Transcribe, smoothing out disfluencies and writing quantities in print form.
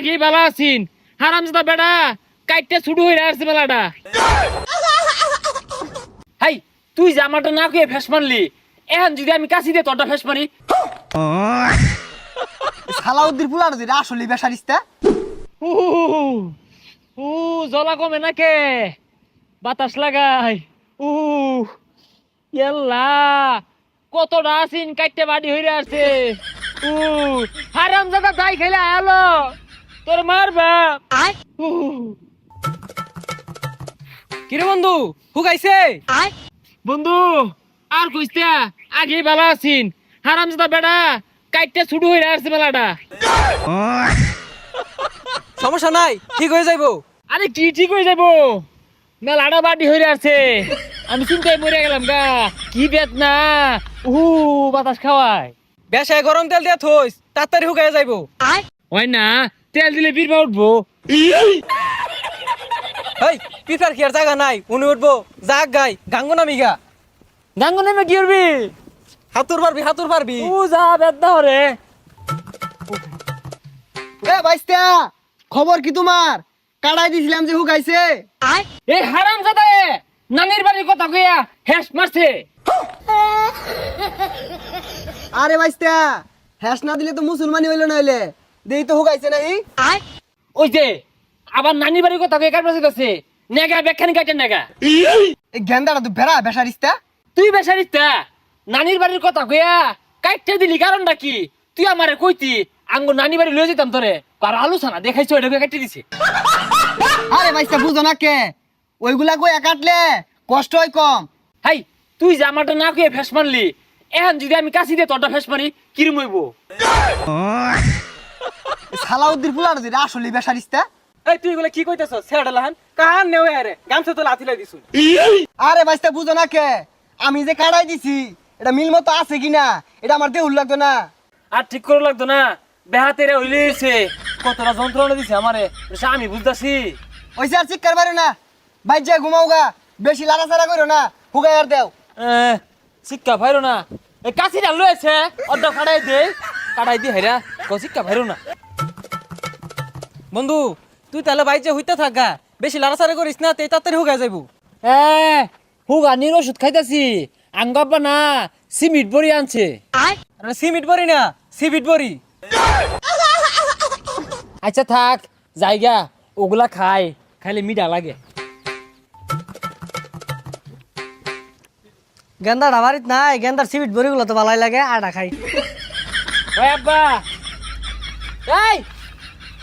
আগে ভালো আছিন হারামজাদা বেড়া কাইটটা ছুটু হয়ে আসছে মেলাটা। হাই তুই জামাটা না খেয়ে ফেস মারলি, এখন যদি আমি কাছি দিয়ে তোরটা ফেস মারি। সালাউদ্দিন পুলার যে আসলে বেসারিস্তা জলা কমে নাকে বাতাস লাগাই। ইয়াল্লা কতটা আসিন কাইটটা বাড়ি হইরে আসছে। হারামজাদা তাই খেলে আলো তোর মারবা। কিরে বন্ধু হুগাইছে? বন্ধু আর কইস্তা আগে ভালো আছিন হারামজাদা বেড়া কাইটটা ছুটু হইরে আসছে মেলাটা। সমস্যা নাই, ঠিক হয়ে যাইবো। আরে কি ঠিক হয়ে যাবো, মেলাটা বাড়ি হইরে আসছে। আমি চিন্তায় মরে গেলাম গা, কি বেদনা। বাতাস খাওয়ায়। বেশায় গরম তেল দিয়ে থইস, তাড়াতাড়ি হুগাই যাইবো। হয় না, তেল দিলে বীরবা উঠবো। হেই পিফার কি আর জায়গা নাই, উনি উঠবো জাগ গাই গাঙ্গো নামি গা। গাঙ্গ নেমে কি করবি? হাতুর পারবি হাতুর পারবি। যা বেদনা হরে। এ বাইস্তা, খবর কি তোমার? কাড়াই দিছিলাম যে হুগাইছে। এই হারামজাদা নানির বাড়ির কথা কইয়া হেস মারছে। আরে বাইস্তা, হ্যাস না দিলে তো মুসলমানি হইলো নইলে। দেই তো হুগাইছে নাহি। ওই যে আবার নানির বাড়ির কথা কইয়া কাটবাছে গেছে। নেগা বেখানি কাটে নেগা। এই গেন্দাটা তো বেড়া বেসারিস্তা। তুই বেসারিস্তা নানির বাড়ির কথা কইয়া কাটতে দিলি কারণটা কি? তুই আমারে কইতি আঙ্গো নানি বাড়ি লয়ে যেতাম তোরে, আর আলোচনা দেখাইছো এটা কাটতে দিছে। আরে বাইস্তা বুঝো না কে? ওইগুলা কই কাটলে কষ্ট হয় কম। হাই তুই জামাটা না কইয়া ফেস মারলি, এখন যদি আমি কাছি দিয়ে তোরটা ফেস মারি কিরম হইব? সালাউদ্দিন পুলার যে আসলে বেসারিস্তা। এই তুই এগুলা কি কইতেছ? ছেড়ে লাহান কান নেও আরে গামছা তো লাথি লাই দিছু। আরে বাইস্তা বুঝো না কে? আমি যে কাড়াই দিছি এটা মিল মতো আছে কিনা এটা আমার দেহুল লাগতো না। আর ঠিক করে লাগতো না, বেহাতেরে হইলেছে কতটা যন্ত্রণা দিছে আমারে, এটা আমি বুঝতাছি। ওইসে আর চিৎকার পারো না, বাইর যা ঘুমাও গা, বেশি লাড়াচাড়া করো না, হুগাই আর দেও। শিক্ষা ভাইরো না, এই কাছিটা লয়েছে অর্ধ কাটাই দে, কাটাই দি হেরা শিক্ষা ভাইরো না। বন্ধু তুই তাহলে বাইচে হইতে থাকা, বেশি লাড়াচাড়া করিস না, তে তাড়াতাড়ি হুগাই যাইবো। হুগানির ওষুধ খাইতাছি, আঙ্গাব্বা না সিমিট বড়ি আনছে। আরে সিমিট বড়ি না সিবিট বড়ি। আচ্ছা থাক জায়গা, ওগুলা খাইলে মিঠা লাগে। গেন্দার বাড়িত নাই, গেন্দার সিবিট বড়িগুলো তো ভালোই লাগে, আটা খাই। ওই আব্বা, এই